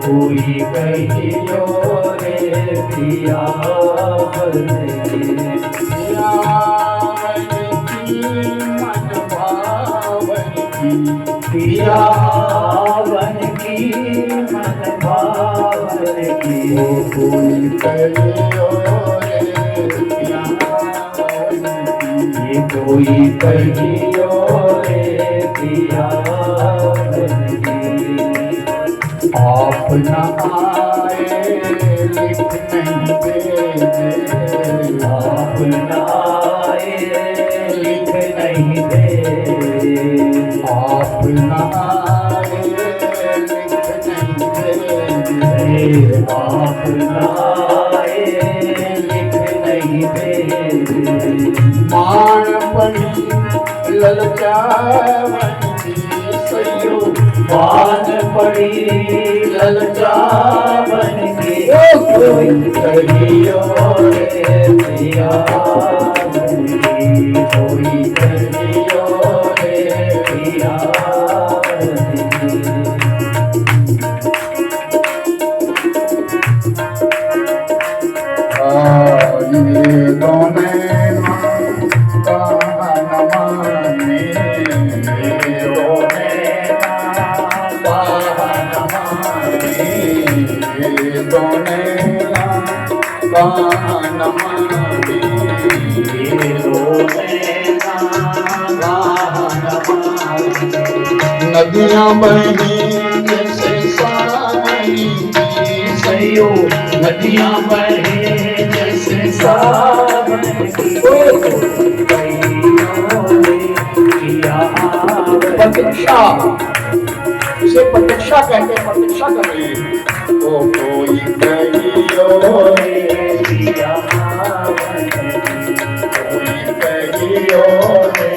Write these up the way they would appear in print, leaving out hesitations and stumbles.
कोई कहियो रे पियावन की, पियावन की मन भावन की, कोई कहियो रे पियावन की, कोई कहियो रे पियावन की। आप न आए लिख नहीं देते, आप न आए लिख नहीं दे, आप न आए लिख नहीं देते, आप न आए लिख नहीं दे। मान पड़ी ललचावन की सैयो, मान पड़ी ललचावन की, कोई कहियो रे पियावन की, कोई कहियो रे पियावन की। ये दोने कान माने, ये दोने कान माने, ये दोने कान माने, ये रोने नदियाँ बही जैसे सावनी की सैयो, नदियाँ बहे जैसे सावन की, प्रतीक्षा, उसे प्रतीक्षा कहते हैं, प्रतीक्षा कर रही है। ओ कोई कहियो रे पियावन की, कोई कहियो रे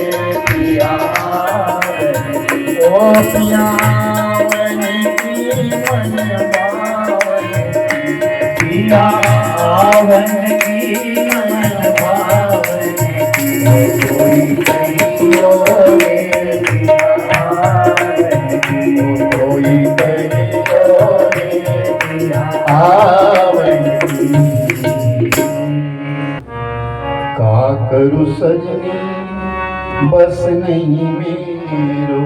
पियावन की, ओ पियावन की मन भावन की, पियावन की मन भावन की, कोई कहियो रे पियावन की, कोई कहियो रे पियावन की। का करूं सजनी बस नहीं मेरो,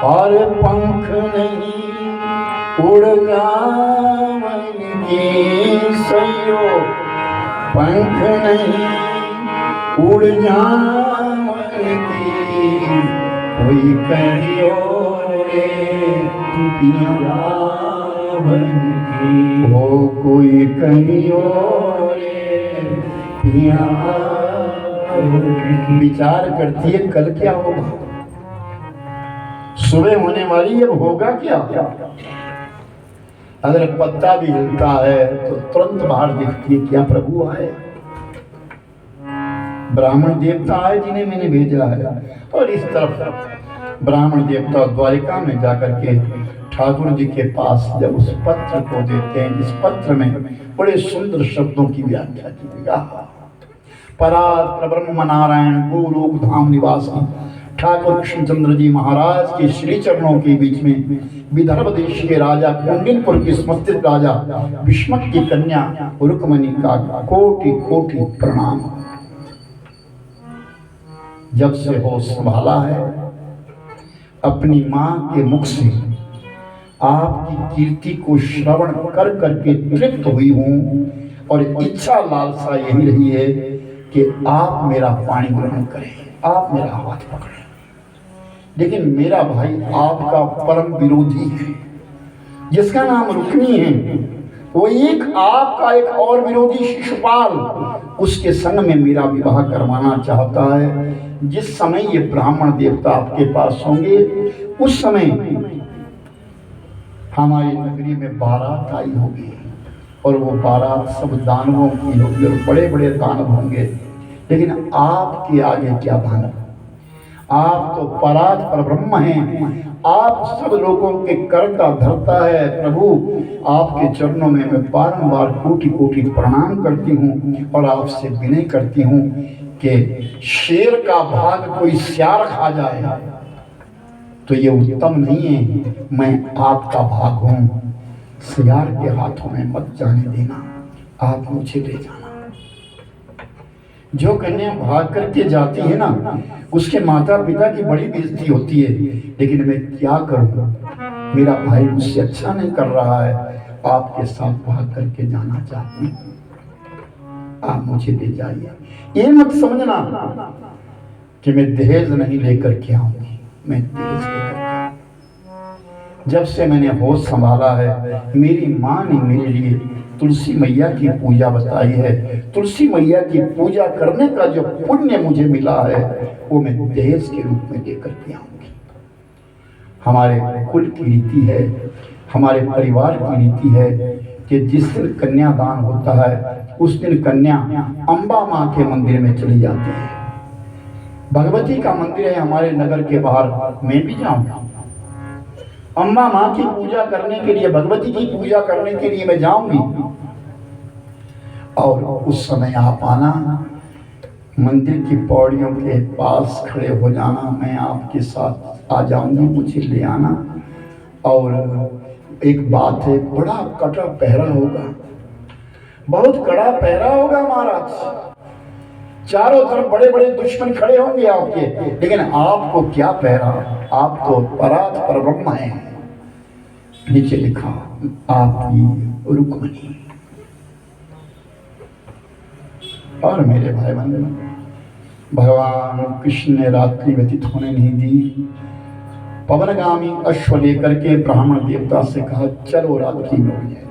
और पंख नहीं उड़ जावन की सैयो, पंख नहीं उड़ जावन की, कोई कहियो रे पियावन की, हो कोई कहियो रे पियावन की। विचार करती है कल क्या होगा, सुबह होने वाली अब होगा क्या। अगर पत्ता भी हिलता है तो तुरंत बाहर दिखती है क्या प्रभु आए, ब्राह्मण देवता आए जिन्हें मैंने भेजा है। और इस तरफ ब्राह्मण देवता द्वारिका में जाकर के ठाकुर जी के पास जब उस पत्र को देते हैं, इस पत्र में बड़े सुंदर शब्दों की व्याख्या की गई। परात परब्रह्म नारायण गोलोक धाम निवासी ठाकुर कृष्णचंद्र जी महाराज के श्री चरणों के बीच में विदर्भ देश के राजा कुंडिनपुर के समस्थित राजा भीष्मक की कन्या रुक्मणी का कोटि कोटि प्रणाम। जब से होश संभाला है अपनी मां के मुख से आपकी कीर्ति को श्रवण कर करके तृप्त हुई हूं, और इच्छा लालसा यही रही है कि आप मेरा पानी ग्रहण करें, आप मेरा हाथ पकड़ें। लेकिन मेरा भाई आपका परम विरोधी है जिसका नाम रुक्मी है, वो एक आपका एक और विरोधी शिशुपाल, उसके संग में मेरा विवाह करवाना चाहता है। जिस समय ये ब्राह्मण देवता आपके पास होंगे उस समय हमारी नगरी में बारात आई होगी, और वो बारात सब दानवों की होगी, और बड़े बड़े दानव होंगे। लेकिन आपके आगे क्या दानव, आप तो परात परब्रह्म हैं, आप सब लोगों के कर का धरता है। प्रभु आपके चरणों में मैं बारंबार कोटि कोटि प्रणाम करती हूँ, और आपसे विनय करती हूँ कि शेर का भाग कोई स्यार खा जाए तो ये उत्तम नहीं है। मैं आपका भाग हूँ, सियार के हाथों में मत जाने देना, आप मुझे ले जाना। जो कन्या भाग करके जाती है ना, उसके माता पिता की बड़ी बेइज्जती होती है, लेकिन मैं क्या करूं, मेरा भाई मुझसे अच्छा नहीं कर रहा है, आपके साथ भाग करके जाना चाहती हूं, आप मुझे ले जाइए। ये मत समझना कि मैं दहेज नहीं लेकर के आऊंगी, मैं दहेज लेकर के आऊंगी। जब से मैंने होश संभाला है, मेरी माँ ने मेरे लिए तुलसी मैया की पूजा बताई है। तुलसी मैया की पूजा करने का जो पुण्य मुझे मिला है, वो मैं दहेज के रूप में लेकर के आऊंगी। हमारे कुल की रीति है, हमारे परिवार की रीति है कि जिस दिन कन्यादान होता है, उस दिन कन्या अम्बा माँ के मंदिर में चली जाती है। भगवती का मंदिर है हमारे नगर के बाहर, मैं भी जाऊंगा अम्बा माँ की पूजा करने के लिए, भगवती की पूजा करने के लिए मैं जाऊंगी। और उस समय आप आना, मंदिर की पौड़ियों के पास खड़े हो जाना, मैं आपके साथ आ जाऊंगी, मुझे ले आना। और एक बात है, बड़ा कड़ा पहरा होगा, बहुत कड़ा पहरा होगा महाराज। चारों तरफ बड़े बड़े दुश्मन खड़े होंगे आपके, लेकिन आपको क्या पहरा, आप तो परात पर ब्रह्म है। नीचे लिखा आपकी रुक्मणी। और मेरे भाई बंधु, भगवान कृष्ण ने रात्रि व्यतीत होने नहीं दी। पवनगामी अश्व लेकर के ब्राह्मण देवता से कहा, चलो रात्रि में हो जाए।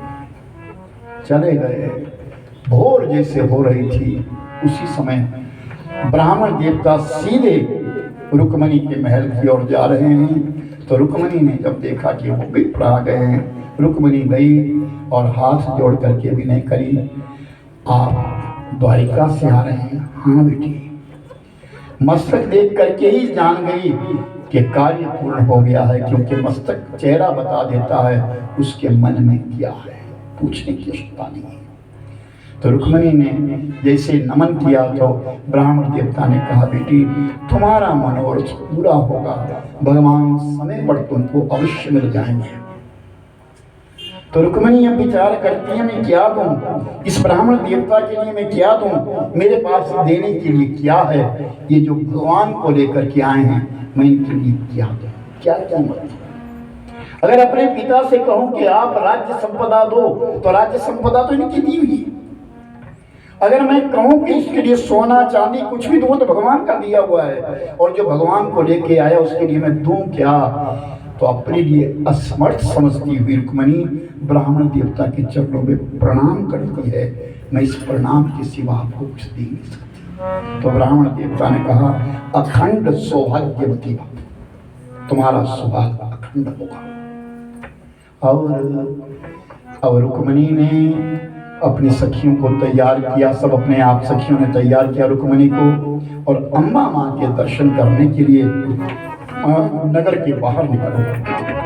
चले गए। भोर जैसे हो रही थी, उसी समय ब्राह्मण देवता सीधे रुक्मणी के महल की ओर जा रहे हैं। तो रुक्मणी ने जब देखा कि वो विप्र आ गए हैं, रुक्मणी गई और हाथ जोड़ करके विनय करी, आप द्वारिका से आ रहे हैं? हाँ बेटी। मस्तक देख करके ही जान गई कि कार्य पूर्ण हो गया है, क्योंकि मस्तक चेहरा बता देता है उसके मन में क्या है, पूछने की आवश्यकता नहीं है। तो रुक्मणी ने जैसे नमन किया तो ब्राह्मण देवता ने कहा, बेटी तुम्हारा मनोरथ पूरा होगा, भगवान समय पर तुमको अवश्य मिल जाएंगे। तो रुक्मणी अब विचार करती है, मैं क्या दूं इस ब्राह्मण देवता के लिए, मैं क्या दूं, मेरे पास देने के लिए क्या है, ये जो भगवान को लेकर के आए हैं, मैं इनके लिए क्या दूं, क्या क्या मत। अगर अपने पिता से कहूं कि आप राज्य संपदा दो, तो राज्य संपदा तो इनकी दी हुई। अगर मैं कहूं कि इसके लिए सोना चांदी कुछ भी दूं, तो भगवान का दिया हुआ है, और जो भगवान को लेके आया उसके लिए मैं दूं क्या। तो अपने लिए असमर्थ समझती हुई रुक्मणी ब्राह्मण देवता के चरणों में प्रणाम करती है, मैं इस प्रणाम के सिवा आपको कुछ दे नहीं सकती। तो ब्राह्मण देवता ने कहा, अखंड सौभाग्यवती भव, तुम्हारा सौभाग्य अखंड होगा। और रुक्मणी ने अपनी सखियों को तैयार किया, सब अपने आप सखियों ने तैयार किया रुक्मणी को, और अम्बा माँ के दर्शन करने के लिए नगर के बाहर निकल गए।